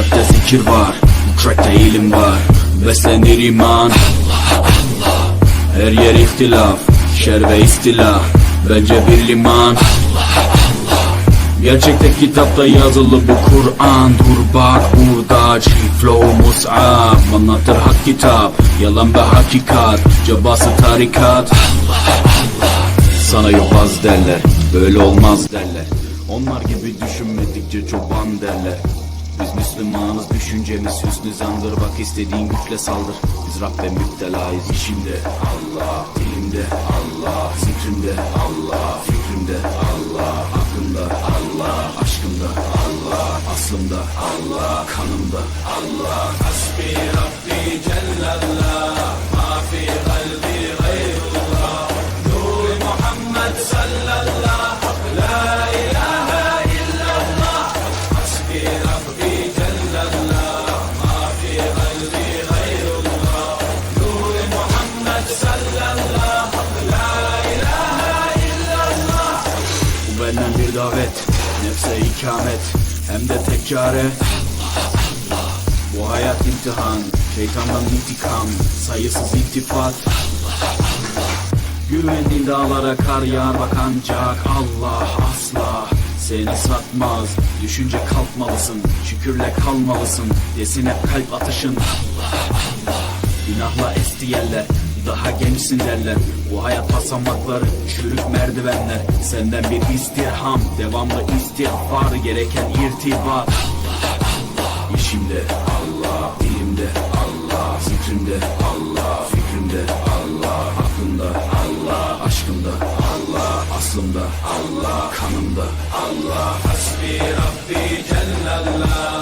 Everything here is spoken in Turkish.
rapte zikir var, bu trackte ilim var. Beslenir iman, her yer ihtilaf, şer ve istilah, bence bir liman. Gerçekte kitapta yazılı bu Kur'an. Dur bak burada flow mus'ab, anlatır hak kitap, yalan ve hakikat, cabası tarikat. Sana yobaz derler, böyle olmaz derler. Onlar gibi düşünmedikçe çoban derler. Biz Müslümanız, düşüncemiz hüsnü zandır. Bak istediğin güçle saldır, biz Rabbe müptelayız. İşimde Allah, dilimde Allah, zikrimde Allah, fikrimde Allah, aklımda Allah, aşkımda Allah, aslımda Allah, kanımda Allah. Hasbi Rabbi Cellallah, ma fi kalbi gayrullah, Nur Muhammed sallallahu, la ilahe illallah. Hasbi Rabbi Cellallah, ma fi kalbi gayrullah, Nur Muhammed sallallahu, la ilahe illallah. Bu benden bir davet, nefse ikamet, hem de tek çare. Bu hayat imtihan, şeytandan intikam, sayısız iltifat. Güvendiğin dağlara kar yağar bak ancak Allah asla seni satmaz. Düşünce kalkmalısın, şükürle kalmalısın, desin hep kalp atışın. Günahla esti yerler, daha gençsin derler. Bu hayat basamakları, çürük merdivenler. Senden bir istirham, devamlı istiğfar, gereken irtibat. İşimde Allah, dilimde Allah, zikrimde Allah, fikrimde Allah, aklımda Allah, aşkımda Allah, aslımda Allah, kanımda Allah. Hasbi Rabbi Cellallah.